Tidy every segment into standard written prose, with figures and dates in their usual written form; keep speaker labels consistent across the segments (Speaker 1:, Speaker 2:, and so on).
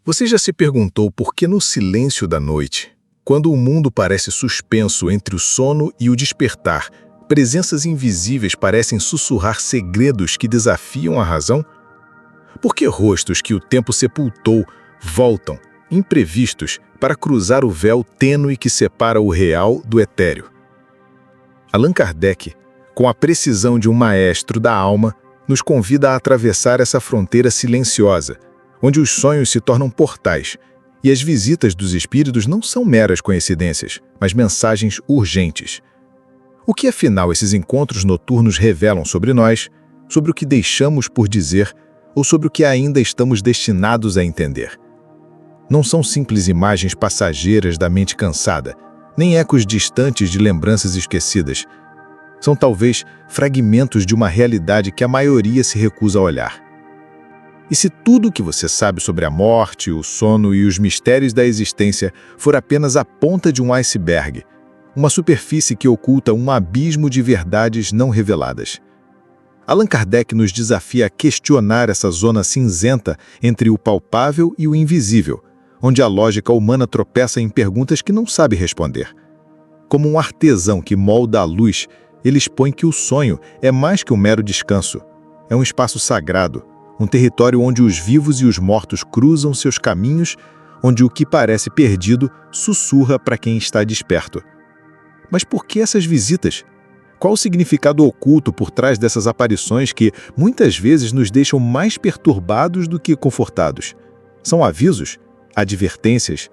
Speaker 1: Você já se perguntou por que no silêncio da noite, quando o mundo parece suspenso entre o sono e o despertar, presenças invisíveis parecem sussurrar segredos que desafiam a razão? Por que rostos que o tempo sepultou voltam, imprevistos, para cruzar o véu tênue que separa o real do etéreo? Allan Kardec, com a precisão de um maestro da alma, nos convida a atravessar essa fronteira silenciosa, onde os sonhos se tornam portais, e as visitas dos espíritos não são meras coincidências, mas mensagens urgentes. O que afinal esses encontros noturnos revelam sobre nós, sobre o que deixamos por dizer ou sobre o que ainda estamos destinados a entender? Não são simples imagens passageiras da mente cansada, nem ecos distantes de lembranças esquecidas. São talvez fragmentos de uma realidade que a maioria se recusa a olhar. E se tudo o que você sabe sobre a morte, o sono e os mistérios da existência for apenas a ponta de um iceberg, uma superfície que oculta um abismo de verdades não reveladas? Allan Kardec nos desafia a questionar essa zona cinzenta entre o palpável e o invisível, onde a lógica humana tropeça em perguntas que não sabe responder. Como um artesão que molda a luz, ele expõe que o sonho é mais que um mero descanso. É um espaço sagrado, um território onde os vivos e os mortos cruzam seus caminhos, onde o que parece perdido sussurra para quem está desperto. Mas por que essas visitas? Qual o significado oculto por trás dessas aparições que, muitas vezes, nos deixam mais perturbados do que confortados? São avisos? Advertências?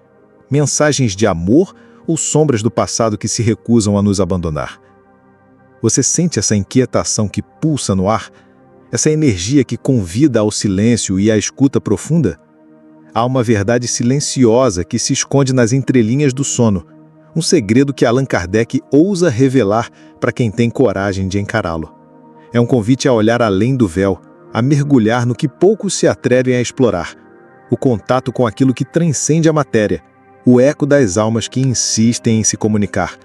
Speaker 1: Mensagens de amor ou sombras do passado que se recusam a nos abandonar? Você sente essa inquietação que pulsa no ar? Essa energia que convida ao silêncio e à escuta profunda? Há uma verdade silenciosa que se esconde nas entrelinhas do sono, um segredo que Allan Kardec ousa revelar para quem tem coragem de encará-lo. É um convite a olhar além do véu, a mergulhar no que poucos se atrevem a explorar, o contato com aquilo que transcende a matéria, o eco das almas que insistem em se comunicar.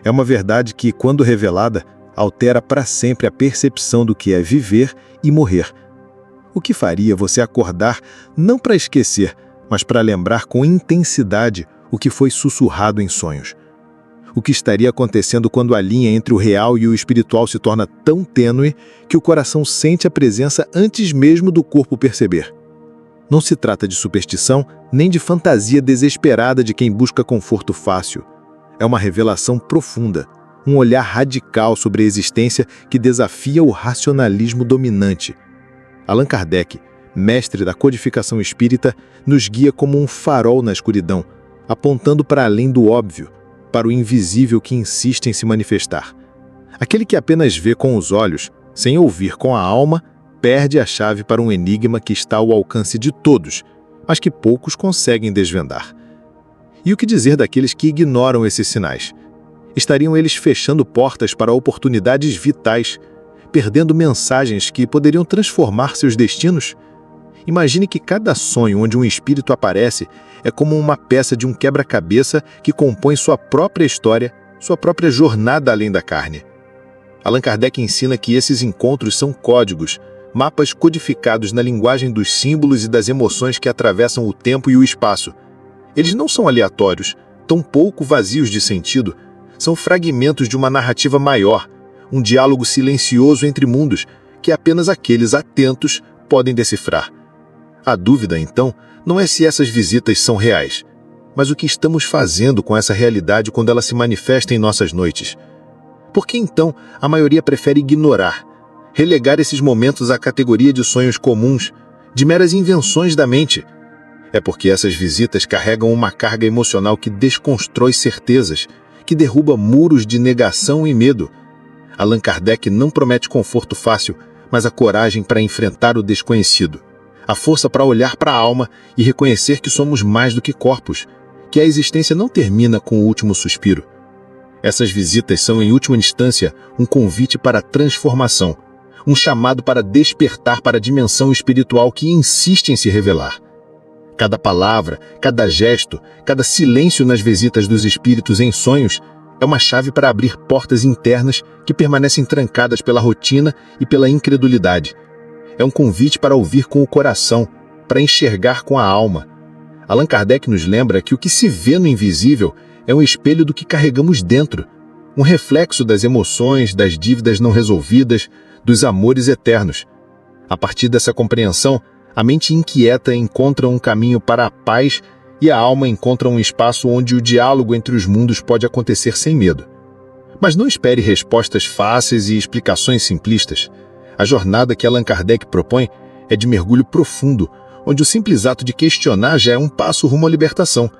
Speaker 1: É uma verdade que, quando revelada, altera para sempre a percepção do que é viver e morrer. O que faria você acordar não para esquecer, mas para lembrar com intensidade o que foi sussurrado em sonhos? O que estaria acontecendo quando a linha entre o real e o espiritual se torna tão tênue que o coração sente a presença antes mesmo do corpo perceber? Não se trata de superstição nem de fantasia desesperada de quem busca conforto fácil. É uma revelação profunda, um olhar radical sobre a existência que desafia o racionalismo dominante. Allan Kardec, mestre da codificação espírita, nos guia como um farol na escuridão, apontando para além do óbvio, para o invisível que insiste em se manifestar. Aquele que apenas vê com os olhos, sem ouvir com a alma, perde a chave para um enigma que está ao alcance de todos, mas que poucos conseguem desvendar. E o que dizer daqueles que ignoram esses sinais? Estariam eles fechando portas para oportunidades vitais, perdendo mensagens que poderiam transformar seus destinos? Imagine que cada sonho onde um espírito aparece é como uma peça de um quebra-cabeça que compõe sua própria história, sua própria jornada além da carne. Allan Kardec ensina que esses encontros são códigos, mapas codificados na linguagem dos símbolos e das emoções que atravessam o tempo e o espaço. Eles não são aleatórios, tampouco vazios de sentido. São fragmentos de uma narrativa maior, um diálogo silencioso entre mundos que apenas aqueles atentos podem decifrar. A dúvida, então, não é se essas visitas são reais, mas o que estamos fazendo com essa realidade quando ela se manifesta em nossas noites. Por que, então, a maioria prefere ignorar, relegar esses momentos à categoria de sonhos comuns, de meras invenções da mente? É porque essas visitas carregam uma carga emocional que desconstrói certezas, que derruba muros de negação e medo. Allan Kardec não promete conforto fácil, mas a coragem para enfrentar o desconhecido, a força para olhar para a alma e reconhecer que somos mais do que corpos, que a existência não termina com o último suspiro. Essas visitas são, em última instância, um convite para a transformação, um chamado para despertar para a dimensão espiritual que insiste em se revelar. Cada palavra, cada gesto, cada silêncio nas visitas dos espíritos em sonhos é uma chave para abrir portas internas que permanecem trancadas pela rotina e pela incredulidade. É um convite para ouvir com o coração, para enxergar com a alma.
Speaker 2: Allan Kardec nos lembra que o que se vê no invisível é um espelho do que carregamos dentro, um reflexo das emoções, das dívidas não resolvidas, dos amores eternos. A partir dessa compreensão, a mente inquieta encontra um caminho para a paz e a alma encontra um espaço onde o diálogo entre os mundos pode acontecer sem medo. Mas não espere respostas fáceis e explicações simplistas. A jornada que Allan Kardec propõe é de mergulho profundo, onde o simples ato de questionar já é um passo rumo à libertação.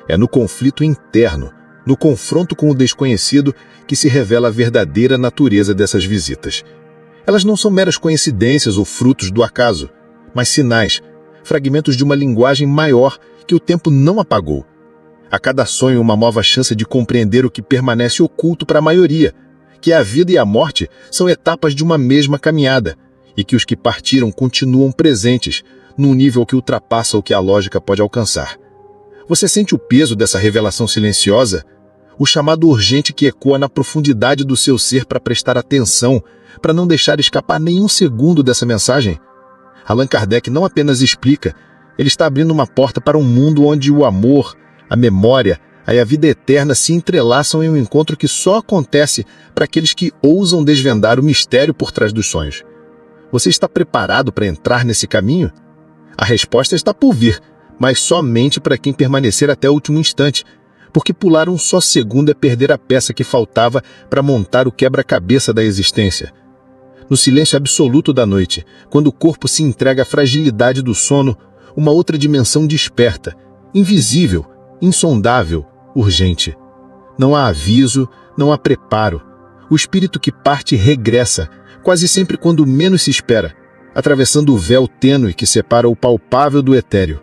Speaker 2: É no conflito interno, no confronto com o desconhecido, que se revela a verdadeira natureza dessas visitas. Elas não são meras coincidências ou frutos do acaso, mas sinais, fragmentos de uma linguagem maior que o tempo não apagou. A cada sonho, uma nova chance de compreender o que permanece oculto para a maioria, que a vida e a morte são etapas de uma mesma caminhada, e que os que partiram continuam presentes, num nível que ultrapassa o que a lógica pode alcançar. Você sente o peso dessa revelação silenciosa? O chamado urgente que ecoa na profundidade do seu ser para prestar atenção, para não deixar escapar nenhum segundo dessa mensagem? Allan Kardec não apenas explica, ele está abrindo uma porta para um mundo onde o amor, a memória e a vida eterna se entrelaçam em um encontro que só acontece para aqueles que ousam desvendar o mistério por trás dos sonhos. Você está preparado para entrar nesse caminho? A resposta está por vir, mas somente para quem permanecer até o último instante, porque pular um só segundo é perder a peça que faltava para montar o quebra-cabeça da existência. No silêncio absoluto da noite, quando o corpo se entrega à fragilidade do sono, uma outra dimensão desperta, invisível, insondável, urgente. Não há aviso, não há preparo. O espírito que parte regressa, quase sempre quando menos se espera, atravessando o véu tênue que separa o palpável do etéreo.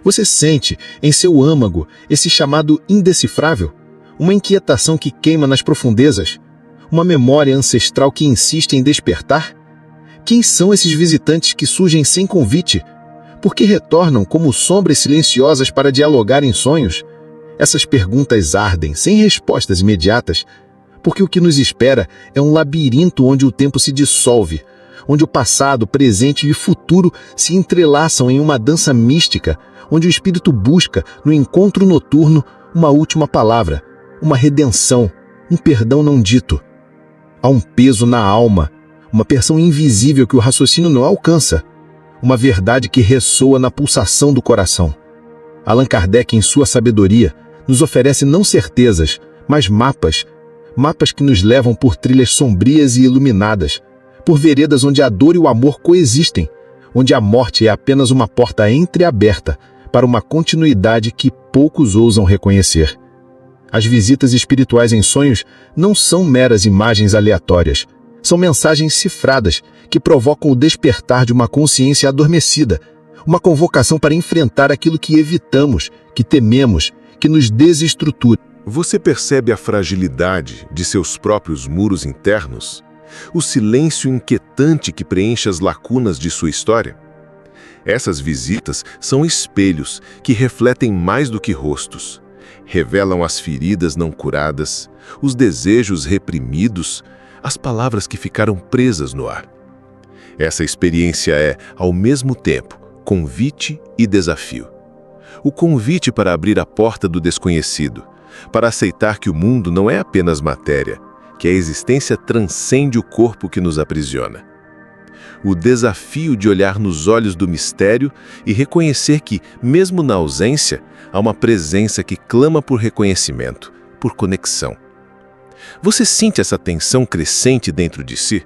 Speaker 2: Você sente, em seu âmago, esse chamado indecifrável? Uma inquietação que queima nas profundezas? Uma memória ancestral que insiste em despertar? Quem são esses visitantes que surgem sem convite? Por que retornam como sombras silenciosas para dialogar em sonhos? Essas perguntas ardem, sem respostas imediatas, porque o que nos espera é um labirinto onde o tempo se dissolve, onde o passado, presente e futuro se entrelaçam em uma dança mística, onde o espírito busca, no encontro noturno, uma última palavra, uma redenção, um perdão não dito. Há um peso na alma, uma pressão invisível que o raciocínio não alcança, uma verdade que ressoa na pulsação do coração. Allan Kardec, em sua sabedoria, nos oferece não certezas, mas mapas que nos levam por trilhas sombrias e iluminadas, por veredas onde a dor e o amor coexistem, onde a morte é apenas uma porta entreaberta para uma continuidade que poucos ousam reconhecer. As visitas espirituais em sonhos não são meras imagens aleatórias, são mensagens cifradas que provocam o despertar de uma consciência adormecida, uma convocação para enfrentar aquilo que evitamos, que tememos, que nos desestrutura.
Speaker 1: Você percebe a fragilidade de seus próprios muros internos? O silêncio inquietante que preenche as lacunas de sua história? Essas visitas são espelhos que refletem mais do que rostos. Revelam as feridas não curadas, os desejos reprimidos, as palavras que ficaram presas no ar. Essa experiência é, ao mesmo tempo, convite e desafio. O convite para abrir a porta do desconhecido, para aceitar que o mundo não é apenas matéria, que a existência transcende o corpo que nos aprisiona. O desafio de olhar nos olhos do mistério e reconhecer que, mesmo na ausência, há uma presença que clama por reconhecimento, por conexão. Você sente essa tensão crescente dentro de si?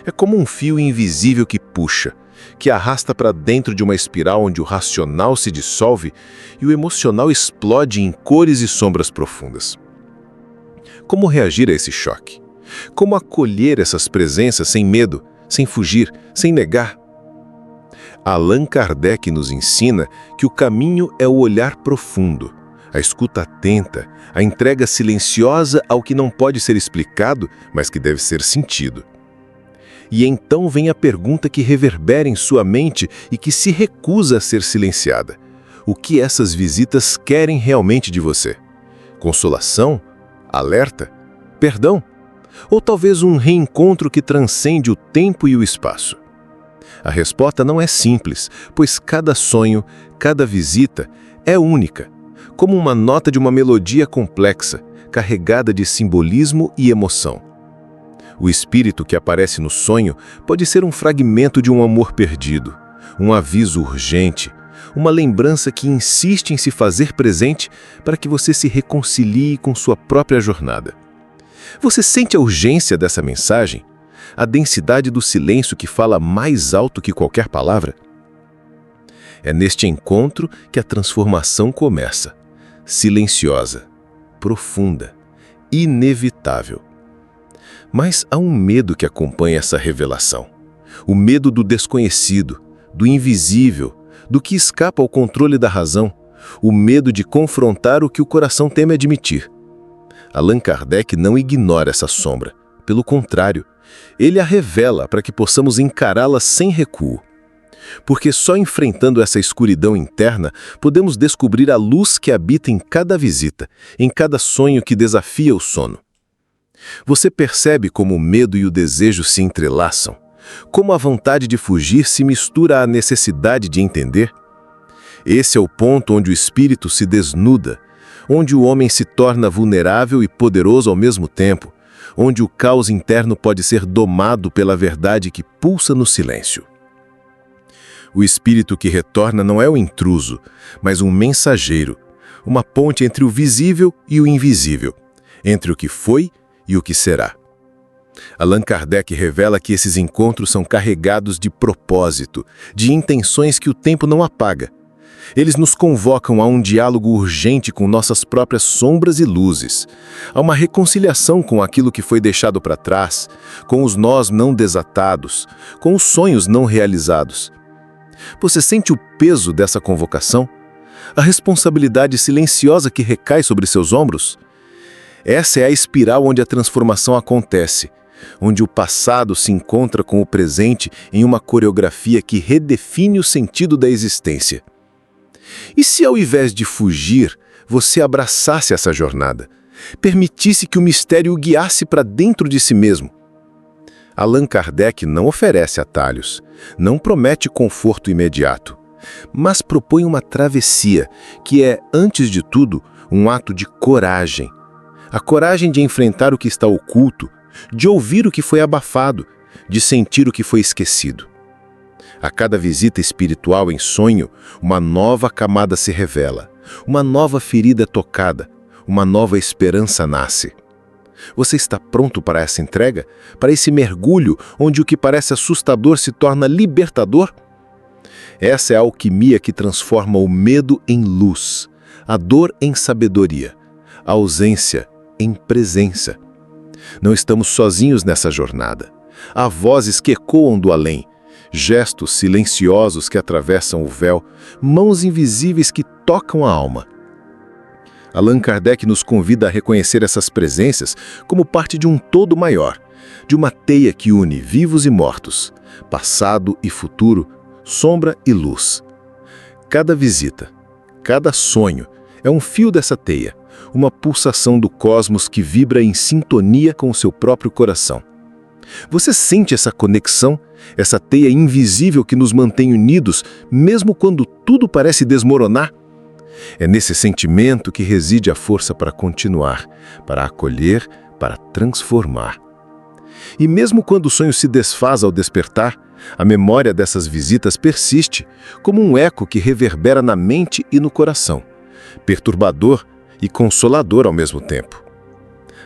Speaker 1: É como um fio invisível que puxa, que arrasta para dentro de uma espiral onde o racional se dissolve e o emocional explode em cores e sombras profundas. Como reagir a esse choque? Como acolher essas presenças sem medo, sem fugir, sem negar? Allan Kardec nos ensina que o caminho é o olhar profundo, a escuta atenta, a entrega silenciosa ao que não pode ser explicado, mas que deve ser sentido. E então vem a pergunta que reverbera em sua mente e que se recusa a ser silenciada. O que essas visitas querem realmente de você? Consolação? Alerta? Perdão? Ou talvez um reencontro que transcende o tempo e o espaço?
Speaker 3: A resposta não é simples, pois cada sonho, cada visita é única, como uma nota de uma melodia complexa, carregada de simbolismo e emoção. O espírito que aparece no sonho pode ser um fragmento de um amor perdido, um aviso urgente, uma lembrança que insiste em se fazer presente para que você se reconcilie com sua própria jornada. Você sente a urgência dessa mensagem? A densidade do silêncio que fala mais alto que qualquer palavra? É neste encontro que a transformação começa, silenciosa, profunda, inevitável. Mas há um medo que acompanha essa revelação. O medo do desconhecido, do invisível, do que escapa ao controle da razão, o medo de confrontar o que o coração teme admitir. Allan Kardec não ignora essa sombra. Pelo contrário, ele a revela para que possamos encará-la sem recuo. Porque só enfrentando essa escuridão interna podemos descobrir a luz que habita em cada visita, em cada sonho que desafia o sono. Você percebe como o medo e o desejo se entrelaçam? Como a vontade de fugir se mistura à necessidade de entender? Esse é o ponto onde o espírito se desnuda, onde o homem se torna vulnerável e poderoso ao mesmo tempo, onde o caos interno pode ser domado pela verdade que pulsa no silêncio. O espírito que retorna não é o intruso, mas um mensageiro, uma ponte entre o visível e o invisível, entre o que foi e o que será. Allan Kardec revela que esses encontros são carregados de propósito, de intenções que o tempo não apaga. Eles nos convocam a um diálogo urgente com nossas próprias sombras e luzes, a uma reconciliação com aquilo que foi deixado para trás, com os nós não desatados, com os sonhos não realizados. Você sente o peso dessa convocação? A responsabilidade silenciosa que recai sobre seus ombros? Essa é a espiral onde a transformação acontece, onde o passado se encontra com o presente em uma coreografia que redefine o sentido da existência. E se ao invés de fugir, você abraçasse essa jornada, permitisse que o mistério o guiasse para dentro de si mesmo? Allan Kardec não oferece atalhos, não promete conforto imediato, mas propõe uma travessia que é, antes de tudo, um ato de coragem. A coragem de enfrentar o que está oculto, de ouvir o que foi abafado, de sentir o que foi esquecido. A cada visita espiritual em sonho, uma nova camada se revela, uma nova ferida tocada, uma nova esperança nasce. Você está pronto para essa entrega? Para esse mergulho onde o que parece assustador se torna libertador? Essa é a alquimia que transforma o medo em luz, a dor em sabedoria, a ausência em presença. Não estamos sozinhos nessa jornada. Há vozes que ecoam do além, gestos silenciosos que atravessam o véu, mãos invisíveis que tocam a alma. Allan Kardec nos convida a reconhecer essas presenças como parte de um todo maior, de uma teia que une vivos e mortos, passado e futuro, sombra e luz. Cada visita, cada sonho é um fio dessa teia, uma pulsação do cosmos que vibra em sintonia com o seu próprio coração. Você sente essa conexão, essa teia invisível que nos mantém unidos, mesmo quando tudo parece desmoronar? É nesse sentimento que reside a força para continuar, para acolher, para transformar. E mesmo quando o sonho se desfaz ao despertar, a memória dessas visitas persiste, como um eco que reverbera na mente e no coração, perturbador e consolador ao mesmo tempo.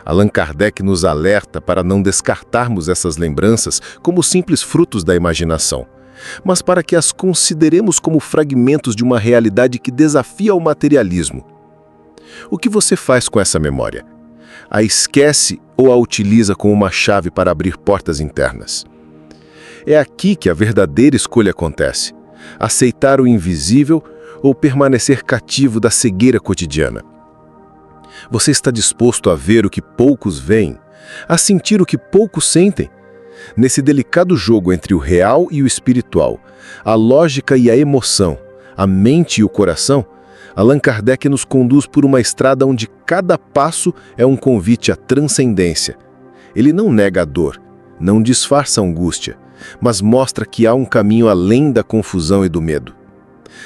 Speaker 3: Allan Kardec nos alerta para não descartarmos essas lembranças como simples frutos da imaginação, mas para que as consideremos como fragmentos de uma realidade que desafia o materialismo. O que você faz com essa memória? A esquece ou a utiliza como uma chave para abrir portas internas? É aqui que a verdadeira escolha acontece: aceitar o invisível ou permanecer cativo da cegueira cotidiana. Você está disposto a ver o que poucos veem, a sentir o que poucos sentem? Nesse delicado jogo entre o real e o espiritual, a lógica e a emoção, a mente e o coração, Allan Kardec nos conduz por uma estrada onde cada passo é um convite à transcendência. Ele não nega a dor, não disfarça a angústia, mas mostra que há um caminho além da confusão e do medo.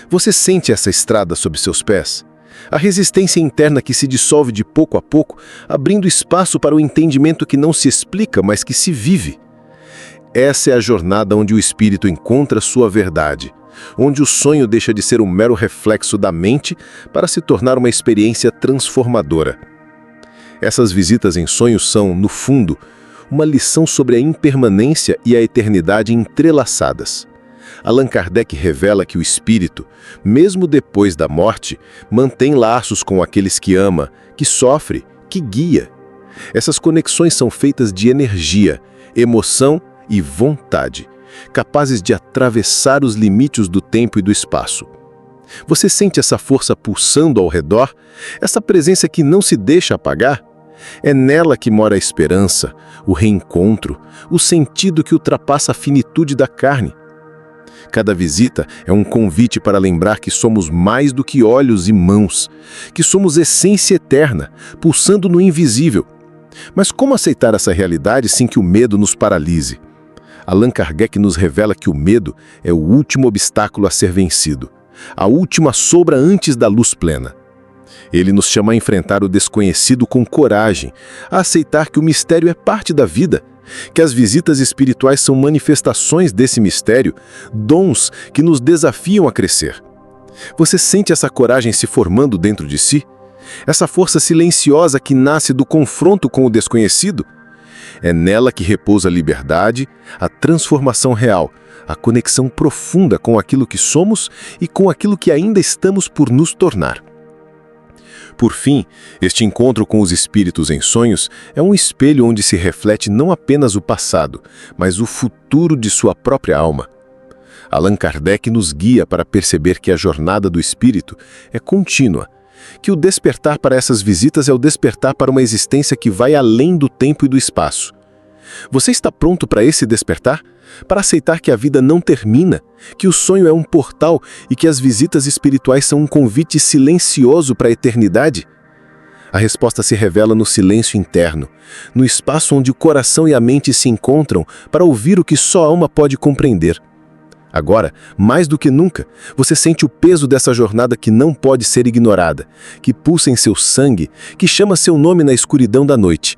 Speaker 3: Você sente essa estrada sob seus pés? A resistência interna que se dissolve de pouco a pouco, abrindo espaço para o entendimento que não se explica, mas que se vive. Essa é a jornada onde o espírito encontra sua verdade, onde o sonho deixa de ser um mero reflexo da mente para se tornar uma experiência transformadora. Essas visitas em sonhos são, no fundo, uma lição sobre a impermanência e a eternidade entrelaçadas. Allan Kardec revela que o espírito, mesmo depois da morte, mantém laços com aqueles que ama, que sofre, que guia. Essas conexões são feitas de energia, emoção e vontade, capazes de atravessar os limites do tempo e do espaço. Você sente essa força pulsando ao redor, essa presença que não se deixa apagar? É nela que mora a esperança, o reencontro, o sentido que ultrapassa a finitude da carne. Cada visita é um convite para lembrar que somos mais do que olhos e mãos, que somos essência eterna, pulsando no invisível. Mas como aceitar essa realidade sem que o medo nos paralise? Allan Kardec nos revela que o medo é o último obstáculo a ser vencido, a última sombra antes da luz plena. Ele nos chama a enfrentar o desconhecido com coragem, a aceitar que o mistério é parte da vida, que as visitas espirituais são manifestações desse mistério, dons que nos desafiam a crescer. Você sente essa coragem se formando dentro de si? Essa força silenciosa que nasce do confronto com o desconhecido? É nela que repousa a liberdade, a transformação real, a conexão profunda com aquilo que somos e com aquilo que ainda estamos por nos tornar. Por fim, este encontro com os espíritos em sonhos é um espelho onde se reflete não apenas o passado, mas o futuro de sua própria alma. Allan Kardec nos guia para perceber que a jornada do espírito é contínua, que o despertar para essas visitas é o despertar para uma existência que vai além do tempo e do espaço. Você está pronto para esse despertar? Para aceitar que a vida não termina, que o sonho é um portal e que as visitas espirituais são um convite silencioso para a eternidade? A resposta se revela no silêncio interno, no espaço onde o coração e a mente se encontram para ouvir o que só a alma pode compreender. Agora, mais do que nunca, você sente o peso dessa jornada que não pode ser ignorada, que pulsa em seu sangue, que chama seu nome na escuridão da noite.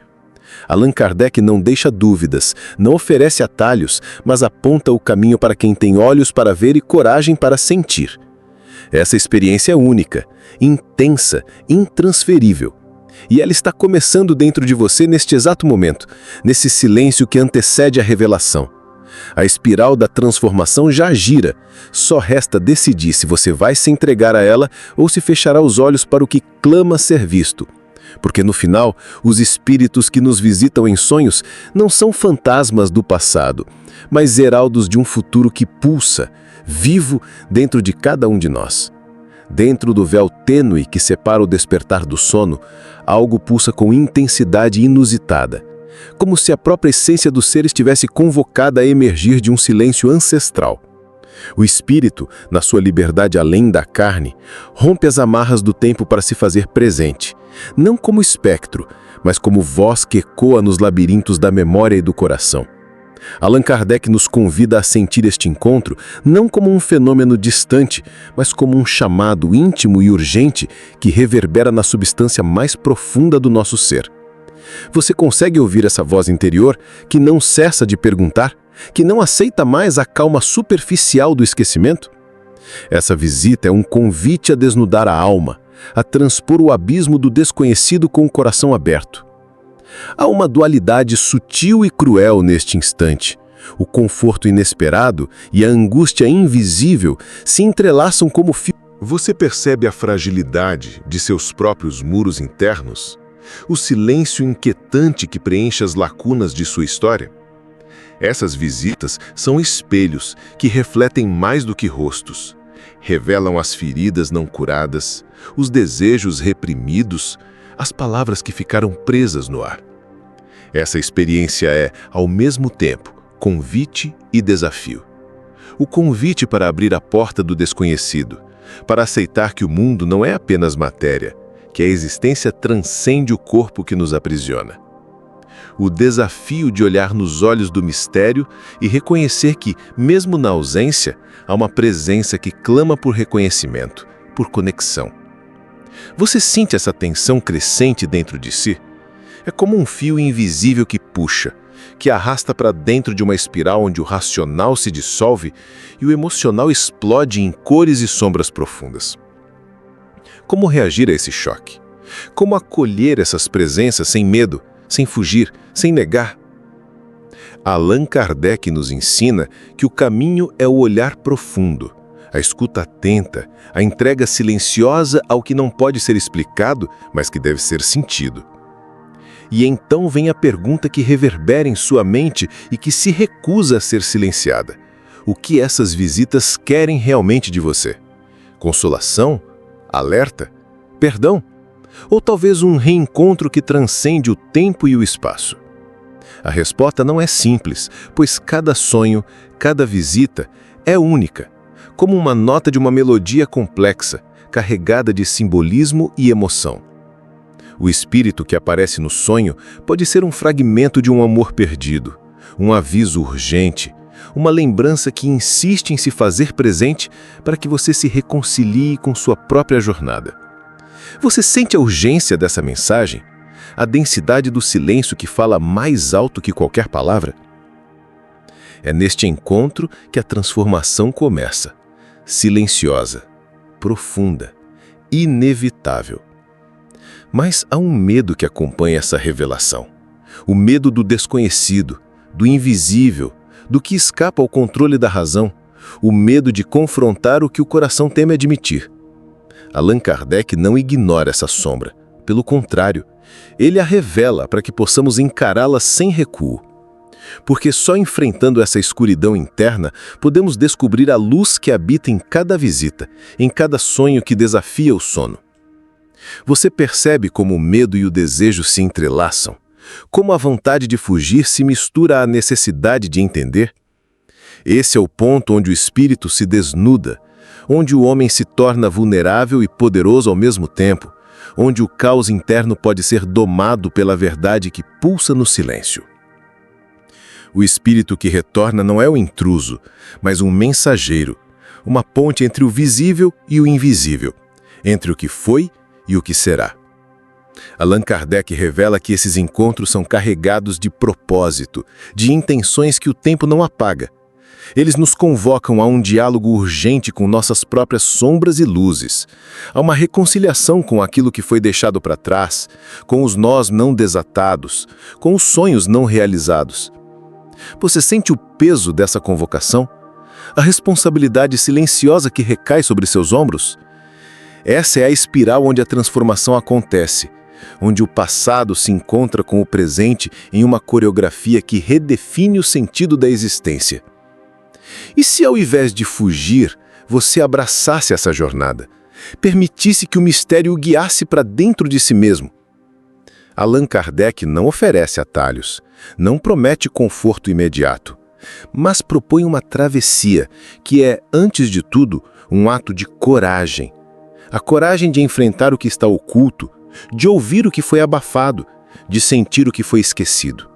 Speaker 3: Allan Kardec não deixa dúvidas, não oferece atalhos, mas aponta o caminho para quem tem olhos para ver e coragem para sentir. Essa experiência é única, intensa, intransferível. E ela está começando dentro de você neste exato momento, nesse silêncio que antecede a revelação. A espiral da transformação já gira, só resta decidir se você vai se entregar a ela ou se fechará os olhos para o que clama ser visto. Porque no final, os espíritos que nos visitam em sonhos não são fantasmas do passado, mas heraldos de um futuro que pulsa, vivo dentro de cada um de nós. Dentro do véu tênue que separa o despertar do sono, algo pulsa com intensidade inusitada, como se a própria essência do ser estivesse convocada a emergir de um silêncio ancestral. O espírito, na sua liberdade além da carne, rompe as amarras do tempo para se fazer presente, não como espectro, mas como voz que ecoa nos labirintos da memória e do coração. Allan Kardec nos convida a sentir este encontro não como um fenômeno distante, mas como um chamado íntimo e urgente que reverbera na substância mais profunda do nosso ser. Você consegue ouvir essa voz interior que não cessa de perguntar, que não aceita mais a calma superficial do esquecimento? Essa visita é um convite a desnudar a alma, a transpor o abismo do desconhecido com o coração aberto. Há uma dualidade sutil e cruel neste instante. O conforto inesperado e a angústia invisível se entrelaçam como fios.
Speaker 1: Você percebe a fragilidade de seus próprios muros internos? O silêncio inquietante que preenche as lacunas de sua história? Essas visitas são espelhos que refletem mais do que rostos. Revelam as feridas não curadas, os desejos reprimidos, as palavras que ficaram presas no ar. Essa experiência é, ao mesmo tempo, convite e desafio. O convite para abrir a porta do desconhecido, para aceitar que o mundo não é apenas matéria, que a existência transcende o corpo que nos aprisiona.
Speaker 3: O desafio de olhar nos olhos do mistério e reconhecer que, mesmo na ausência, há uma presença que clama por reconhecimento, por conexão. Você sente essa tensão crescente dentro de si? É como um fio invisível que puxa, que arrasta para dentro de uma espiral onde o racional se dissolve e o emocional explode em cores e sombras profundas. Como reagir a esse choque? Como acolher essas presenças sem medo, sem fugir, sem negar? Allan Kardec nos ensina que o caminho é o olhar profundo, a escuta atenta, a entrega silenciosa ao que não pode ser explicado, mas que deve ser sentido. E então vem a pergunta que reverbera em sua mente e que se recusa a ser silenciada. O que essas visitas querem realmente de você? Consolação? Alerta? Perdão? Ou talvez um reencontro que transcende o tempo e o espaço? A resposta não é simples, pois cada sonho, cada visita é única, como uma nota de uma melodia complexa, carregada de simbolismo e emoção. O espírito que aparece no sonho pode ser um fragmento de um amor perdido, um aviso urgente, uma lembrança que insiste em se fazer presente para que você se reconcilie com sua própria jornada. Você sente a urgência dessa mensagem? A densidade do silêncio que fala mais alto que qualquer palavra? É neste encontro que a transformação começa. Silenciosa, profunda, inevitável. Mas há um medo que acompanha essa revelação. O medo do desconhecido, do invisível, do que escapa ao controle da razão. O medo de confrontar o que o coração teme admitir. Allan Kardec não ignora essa sombra. Pelo contrário, ele a revela para que possamos encará-la sem recuo. Porque só enfrentando essa escuridão interna, podemos descobrir a luz que habita em cada visita, em cada sonho que desafia o sono. Você percebe como o medo e o desejo se entrelaçam? Como a vontade de fugir se mistura à necessidade de entender? Esse é o ponto onde o espírito se desnuda, onde o homem se torna vulnerável e poderoso ao mesmo tempo, onde o caos interno pode ser domado pela verdade que pulsa no silêncio. O espírito que retorna não é o intruso, mas um mensageiro, uma ponte entre o visível e o invisível, entre o que foi e o que será. Allan Kardec revela que esses encontros são carregados de propósito, de intenções que o tempo não apaga. Eles nos convocam a um diálogo urgente com nossas próprias sombras e luzes, a uma reconciliação com aquilo que foi deixado para trás, com os nós não desatados, com os sonhos não realizados. Você sente o peso dessa convocação? A responsabilidade silenciosa que recai sobre seus ombros? Essa é a espiral onde a transformação acontece, onde o passado se encontra com o presente em uma coreografia que redefine o sentido da existência. E se ao invés de fugir, você abraçasse essa jornada, permitisse que o mistério o guiasse para dentro de si mesmo? Allan Kardec não oferece atalhos, não promete conforto imediato, mas propõe uma travessia que é, antes de tudo, um ato de coragem. A coragem de enfrentar o que está oculto, de ouvir o que foi abafado, de sentir o que foi esquecido.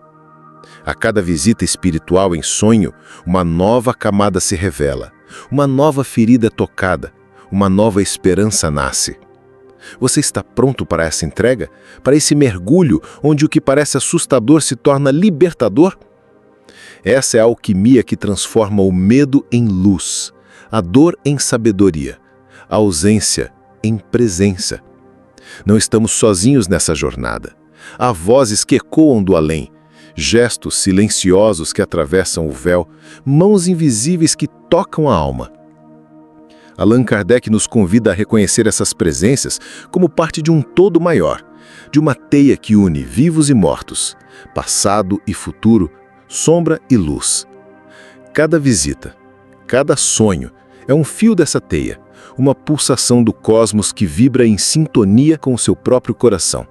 Speaker 3: A cada visita espiritual em sonho, uma nova camada se revela, uma nova ferida tocada, uma nova esperança nasce. Você está pronto para essa entrega? Para esse mergulho onde o que parece assustador se torna libertador? Essa é a alquimia que transforma o medo em luz, a dor em sabedoria, a ausência em presença. Não estamos sozinhos nessa jornada. Há vozes que ecoam do além, gestos silenciosos que atravessam o véu, mãos invisíveis que tocam a alma. Allan Kardec nos convida a reconhecer essas presenças como parte de um todo maior, de uma teia que une vivos e mortos, passado e futuro, sombra e luz. Cada visita, cada sonho é um fio dessa teia, uma pulsação do cosmos que vibra em sintonia com o seu próprio coração.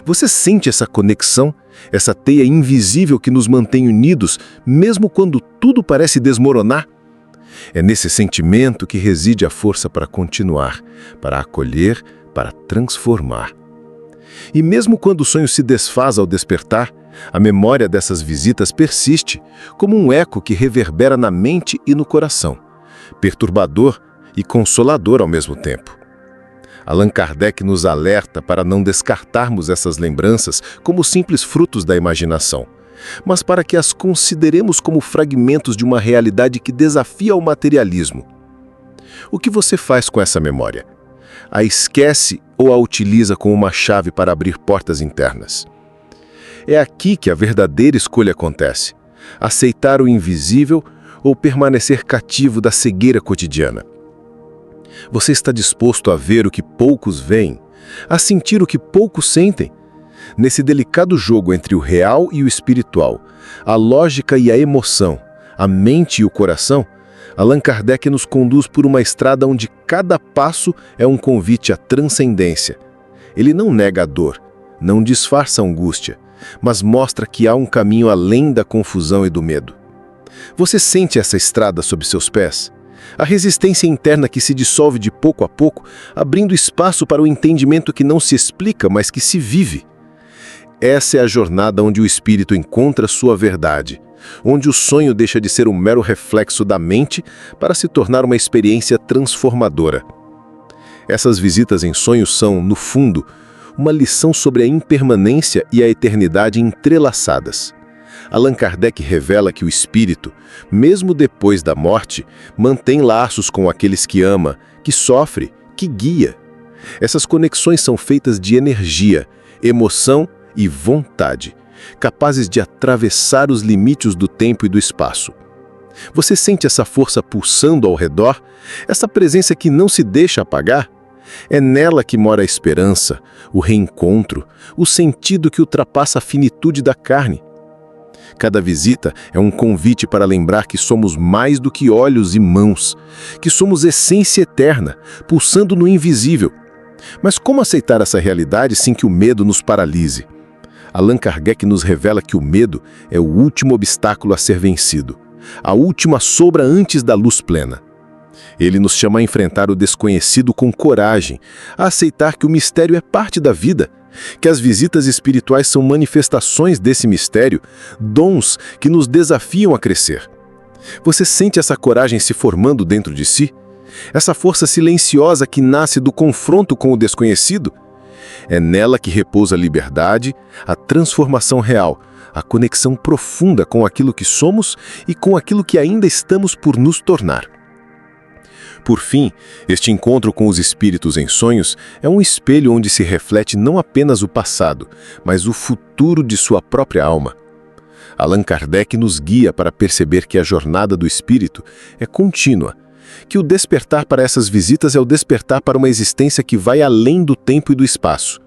Speaker 3: Você sente essa conexão, essa teia invisível que nos mantém unidos, mesmo quando tudo parece desmoronar? É nesse sentimento que reside a força para continuar, para acolher, para transformar. E mesmo quando o sonho se desfaz ao despertar, A memória dessas visitas persiste como um eco que reverbera na mente e no coração, perturbador e consolador ao mesmo tempo. Allan Kardec nos alerta para não descartarmos essas lembranças como simples frutos da imaginação, mas para que as consideremos como fragmentos de uma realidade que desafia o materialismo. O que você faz com essa memória? A esquece ou a utiliza como uma chave para abrir portas internas? É aqui que a verdadeira escolha acontece: aceitar o invisível ou permanecer cativo da cegueira cotidiana. Você está disposto a ver o que poucos veem, a sentir o que poucos sentem? Nesse delicado jogo entre o real e o espiritual, a lógica e a emoção, a mente e o coração, Allan Kardec nos conduz por uma estrada onde cada passo é um convite à transcendência. Ele não nega a dor, não disfarça a angústia, mas mostra que há um caminho além da confusão e do medo. Você sente essa estrada sob seus pés? A resistência interna que se dissolve de pouco a pouco, abrindo espaço para o entendimento que não se explica, mas que se vive. Essa é a jornada onde o espírito encontra sua verdade, onde o sonho deixa de ser um mero reflexo da mente para se tornar uma experiência transformadora. Essas visitas em sonhos são, no fundo, uma lição sobre a impermanência e a eternidade entrelaçadas. Allan Kardec revela que o espírito, mesmo depois da morte, mantém laços com aqueles que ama, que sofre, que guia. Essas conexões são feitas de energia, emoção e vontade, capazes de atravessar os limites do tempo e do espaço. Você sente essa força pulsando ao redor, essa presença que não se deixa apagar? É nela que mora a esperança, o reencontro, o sentido que ultrapassa a finitude da carne. Cada visita é um convite para lembrar que somos mais do que olhos e mãos, que somos essência eterna, pulsando no invisível. Mas como aceitar essa realidade sem que o medo nos paralise? Allan Kardec nos revela que o medo é o último obstáculo a ser vencido, a última sombra antes da luz plena. Ele nos chama a enfrentar o desconhecido com coragem, a aceitar que o mistério é parte da vida, que as visitas espirituais são manifestações desse mistério, dons que nos desafiam a crescer. Você sente essa coragem se formando dentro de si? Essa força silenciosa que nasce do confronto com o desconhecido? É nela que repousa a liberdade, a transformação real, a conexão profunda com aquilo que somos e com aquilo que ainda estamos por nos tornar. Por fim, este encontro com os espíritos em sonhos é um espelho onde se reflete não apenas o passado, mas o futuro de sua própria alma. Allan Kardec nos guia para perceber que a jornada do espírito é contínua, que o despertar para essas visitas é o despertar para uma existência que vai além do tempo e do espaço.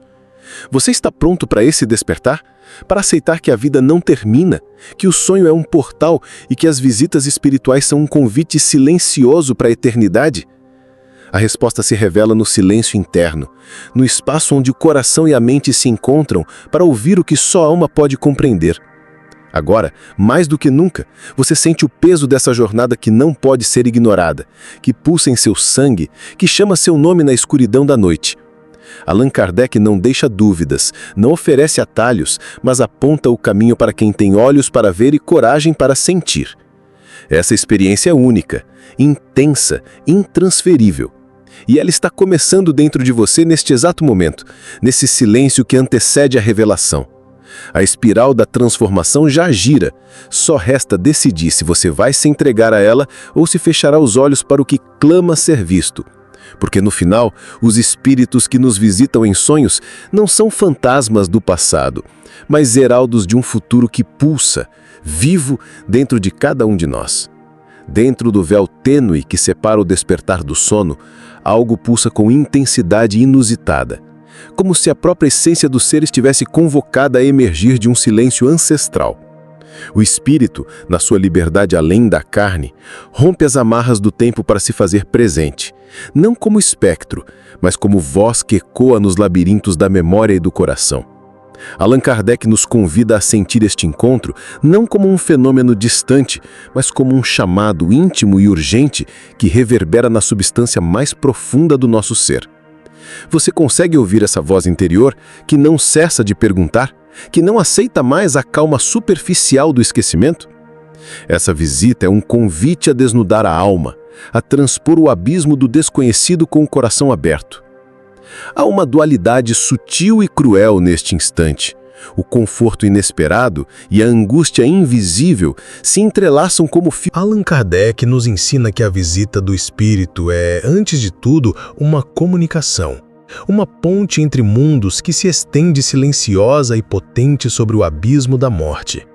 Speaker 3: Você está pronto para esse despertar? Para aceitar que a vida não termina, que o sonho é um portal e que as visitas espirituais são um convite silencioso para a eternidade? A resposta se revela no silêncio interno, no espaço onde o coração e a mente se encontram para ouvir o que só a alma pode compreender. Agora, mais do que nunca, você sente o peso dessa jornada que não pode ser ignorada, que pulsa em seu sangue, que chama seu nome na escuridão da noite. Allan Kardec não deixa dúvidas, não oferece atalhos, mas aponta o caminho para quem tem olhos para ver e coragem para sentir. Essa experiência é única, intensa, intransferível. E ela está começando dentro de você neste exato momento, nesse silêncio que antecede a revelação. A espiral da transformação já gira, só resta decidir se você vai se entregar a ela ou se fechará os olhos para o que clama ser visto. Porque no final, os espíritos que nos visitam em sonhos não são fantasmas do passado, mas heraldos de um futuro que pulsa, vivo dentro de cada um de nós. Dentro do véu tênue que separa o despertar do sono, algo pulsa com intensidade inusitada, como se a própria essência do ser estivesse convocada a emergir de um silêncio ancestral. O espírito, na sua liberdade além da carne, rompe as amarras do tempo para se fazer presente, não como espectro, mas como voz que ecoa nos labirintos da memória e do coração. Allan Kardec nos convida a sentir este encontro não como um fenômeno distante, mas como um chamado íntimo e urgente que reverbera na substância mais profunda do nosso ser. Você consegue ouvir essa voz interior que não cessa de perguntar: que não aceita mais a calma superficial do esquecimento? Essa visita é um convite a desnudar a alma, a transpor o abismo do desconhecido com o coração aberto. Há uma dualidade sutil e cruel neste instante. O conforto inesperado e a angústia invisível se entrelaçam como fios.
Speaker 1: Allan Kardec nos ensina que a visita do espírito é, antes de tudo, uma comunicação. Uma ponte entre mundos que se estende silenciosa e potente sobre o abismo da morte.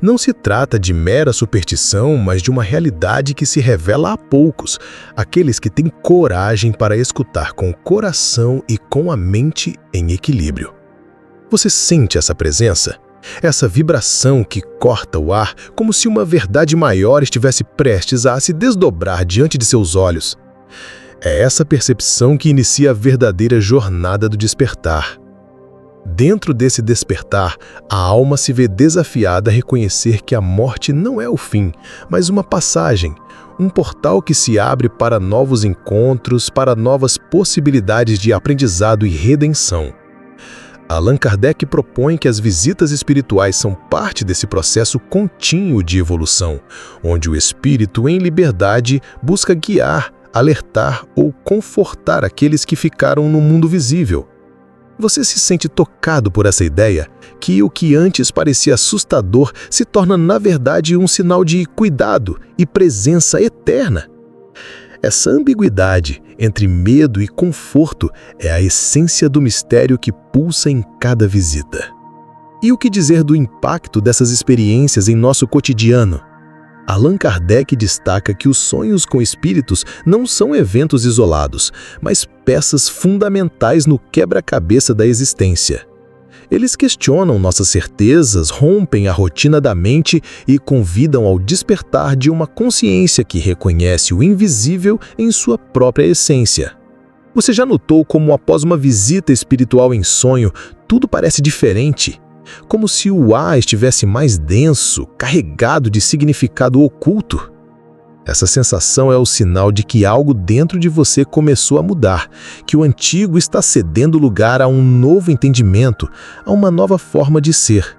Speaker 1: Não se trata de mera superstição, mas de uma realidade que se revela a poucos, aqueles que têm coragem para escutar com o coração e com a mente em equilíbrio. Você sente essa presença? Essa vibração que corta o ar como se uma verdade maior estivesse prestes a se desdobrar diante de seus olhos. É essa percepção que inicia a verdadeira jornada do despertar. Dentro desse despertar, a alma se vê desafiada a reconhecer que a morte não é o fim, mas uma passagem, um portal que se abre para novos encontros, para novas possibilidades de aprendizado e redenção. Allan Kardec propõe que as visitas espirituais são parte desse processo contínuo de evolução, onde o espírito, em liberdade, busca guiar, alertar ou confortar aqueles que ficaram no mundo visível. Você se sente tocado por essa ideia, que o que antes parecia assustador se torna, na verdade, um sinal de cuidado e presença eterna? Essa ambiguidade entre medo e conforto é a essência do mistério que pulsa em cada visita. E o que dizer do impacto dessas experiências em nosso cotidiano? Allan Kardec destaca que os sonhos com espíritos não são eventos isolados, mas peças fundamentais no quebra-cabeça da existência. Eles questionam nossas certezas, rompem a rotina da mente e convidam ao despertar de uma consciência que reconhece o invisível em sua própria essência. Você já notou como, após uma visita espiritual em sonho, tudo parece diferente? Como se o ar estivesse mais denso, carregado de significado oculto? Essa sensação é o sinal de que algo dentro de você começou a mudar, que o antigo está cedendo lugar a um novo entendimento, a uma nova forma de ser.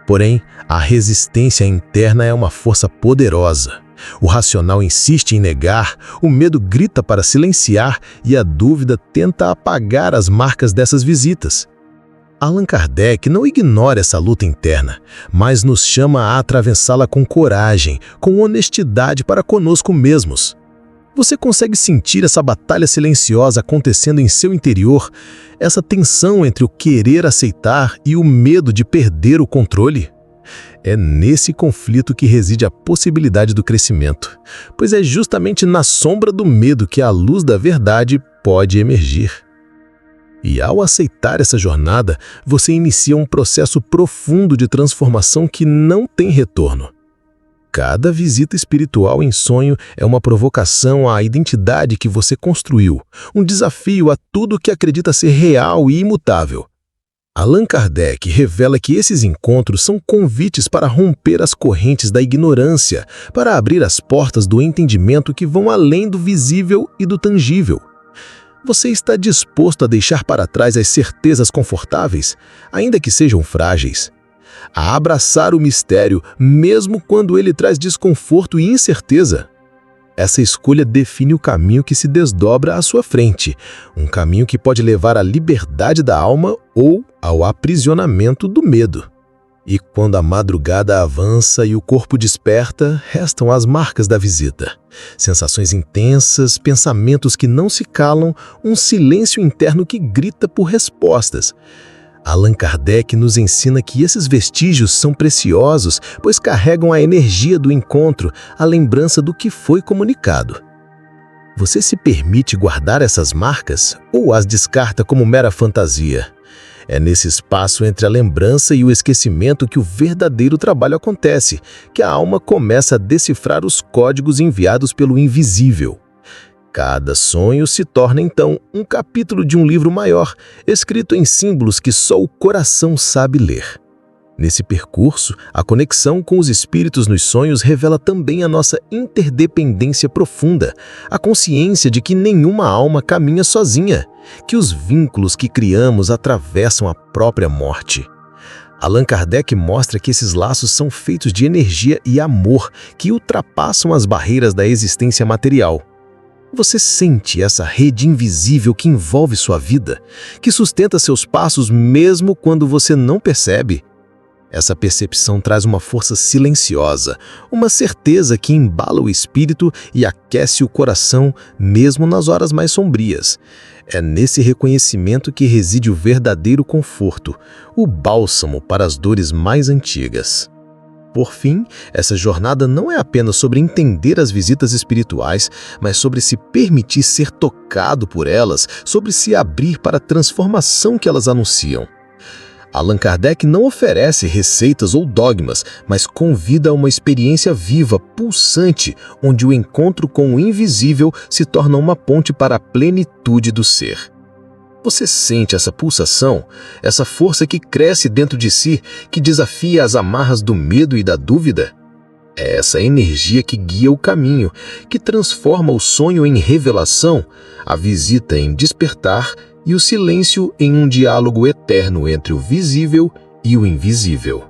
Speaker 1: Porém, a resistência interna é uma força poderosa. O racional insiste em negar, o medo grita para silenciar e a dúvida tenta apagar as marcas dessas visitas. Allan Kardec não ignora essa luta interna, mas nos chama a atravessá-la com coragem, com honestidade para conosco mesmos. Você consegue sentir essa batalha silenciosa acontecendo em seu interior, essa tensão entre o querer aceitar e o medo de perder o controle? É nesse conflito que reside a possibilidade do crescimento, pois é justamente na sombra do medo que a luz da verdade pode emergir. E ao aceitar essa jornada, você inicia um processo profundo de transformação que não tem retorno. Cada visita espiritual em sonho é uma provocação à identidade que você construiu, um desafio a tudo que acredita ser real e imutável. Allan Kardec revela que esses encontros são convites para romper as correntes da ignorância, para abrir as portas do entendimento que vão além do visível e do tangível. Você está disposto a deixar para trás as certezas confortáveis, ainda que sejam frágeis? A abraçar o mistério, mesmo quando ele traz desconforto e incerteza? Essa escolha define o caminho que se desdobra à sua frente, um caminho que pode levar à liberdade da alma ou ao aprisionamento do medo. E quando a madrugada avança e o corpo desperta, restam as marcas da visita. Sensações intensas, pensamentos que não se calam, um silêncio interno que grita por respostas. Allan Kardec nos ensina que esses vestígios são preciosos, pois carregam a energia do encontro, a lembrança do que foi comunicado. Você se permite guardar essas marcas ou as descarta como mera fantasia? É nesse espaço entre a lembrança e o esquecimento que o verdadeiro trabalho acontece, que a alma começa a decifrar os códigos enviados pelo invisível. Cada sonho se torna, então, um capítulo de um livro maior, escrito em símbolos que só o coração sabe ler. Nesse percurso, a conexão com os espíritos nos sonhos revela também a nossa interdependência profunda, a consciência de que nenhuma alma caminha sozinha, que os vínculos que criamos atravessam a própria morte.
Speaker 2: Allan Kardec mostra que esses laços são feitos de energia e amor que ultrapassam as barreiras da existência material. Você sente essa rede invisível que envolve sua vida, que sustenta seus passos mesmo quando você não percebe? Essa percepção traz uma força silenciosa, uma certeza que embala o espírito e aquece o coração mesmo nas horas mais sombrias. É nesse reconhecimento que reside o verdadeiro conforto, o bálsamo para as dores mais antigas. Por fim, essa jornada não é apenas sobre entender as visitas espirituais, mas sobre se permitir ser tocado por elas, sobre se abrir para a transformação que elas anunciam. Allan Kardec não oferece receitas ou dogmas, mas convida a uma experiência viva, pulsante, onde o encontro com o invisível se torna uma ponte para a plenitude do ser. Você sente essa pulsação, essa força que cresce dentro de si, que desafia as amarras do medo e da dúvida? É essa energia que guia o caminho, que transforma o sonho em revelação, a visita em despertar e o silêncio em um diálogo eterno entre o visível e o invisível.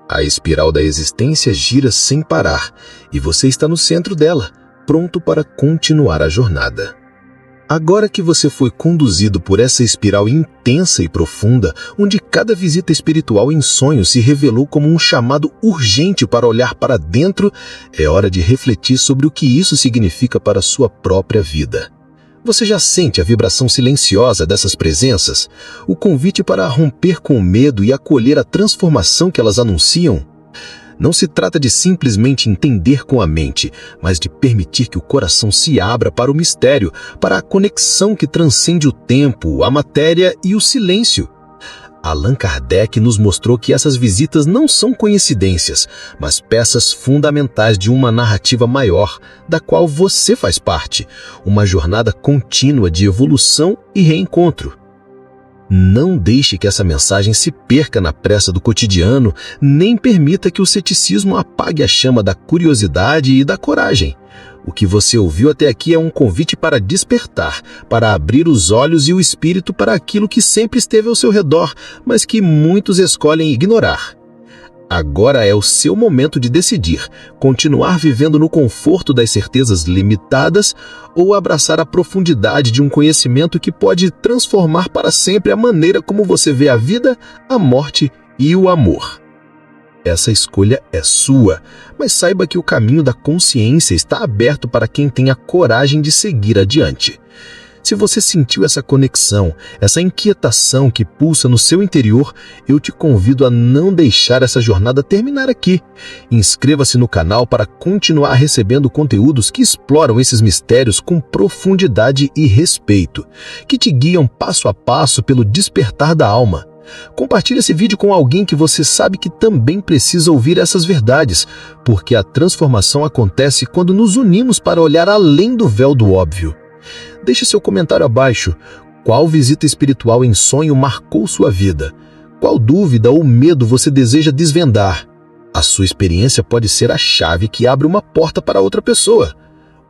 Speaker 2: A espiral da existência gira sem parar, e você está no centro dela, pronto para continuar a jornada. Agora que você foi conduzido por essa espiral intensa e profunda, onde cada visita espiritual em sonho se revelou como um chamado urgente para olhar para dentro, é hora de refletir sobre o que isso significa para a sua própria vida. Você já sente a vibração silenciosa dessas presenças? O convite para romper com o medo e acolher a transformação que elas anunciam? Não se trata de simplesmente entender com a mente, mas de permitir que o coração se abra para o mistério, para a conexão que transcende o tempo, a matéria e o silêncio. Allan Kardec nos mostrou que essas visitas não são coincidências, mas peças fundamentais de uma narrativa maior, da qual você faz parte, uma jornada contínua de evolução e reencontro. Não deixe que essa mensagem se perca na pressa do cotidiano, nem permita que o ceticismo apague a chama da curiosidade e da coragem. O que você ouviu até aqui é um convite para despertar, para abrir os olhos e o espírito para aquilo que sempre esteve ao seu redor, mas que muitos escolhem ignorar. Agora é o seu momento de decidir, continuar vivendo no conforto das certezas limitadas ou abraçar a profundidade de um conhecimento que pode transformar para sempre a maneira como você vê a vida, a morte e o amor. Essa escolha é sua, mas saiba que o caminho da consciência está aberto para quem tem a coragem de seguir adiante. Se você sentiu essa conexão, essa inquietação que pulsa no seu interior, eu te convido a não deixar essa jornada terminar aqui. Inscreva-se no canal para continuar recebendo conteúdos que exploram esses mistérios com profundidade e respeito, que te guiam passo a passo pelo despertar da alma. Compartilhe esse vídeo com alguém que você sabe que também precisa ouvir essas verdades, porque a transformação acontece quando nos unimos para olhar além do véu do óbvio. Deixe seu comentário abaixo. Qual visita espiritual em sonho marcou sua vida? Qual dúvida ou medo você deseja desvendar? A sua experiência pode ser a chave que abre uma porta para outra pessoa.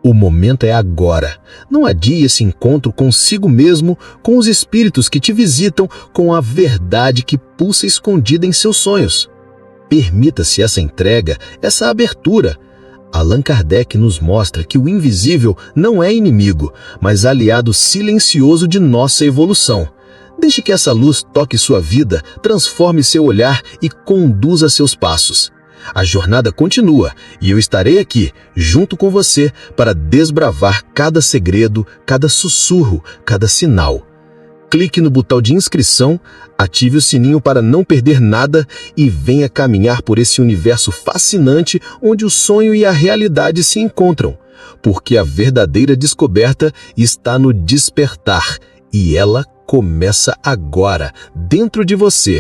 Speaker 2: O momento é agora. Não adie esse encontro consigo mesmo, com os espíritos que te visitam, com a verdade que pulsa escondida em seus sonhos. Permita-se essa entrega, essa abertura. Allan Kardec nos mostra que o invisível não é inimigo, mas aliado silencioso de nossa evolução. Deixe que essa luz toque sua vida, transforme seu olhar e conduza seus passos. A jornada continua e eu estarei aqui, junto com você, para desbravar cada segredo, cada sussurro, cada sinal. Clique no botão de inscrição, ative o sininho para não perder nada e venha caminhar por esse universo fascinante onde o sonho e a realidade se encontram. Porque a verdadeira descoberta está no despertar e ela começa agora, dentro de você.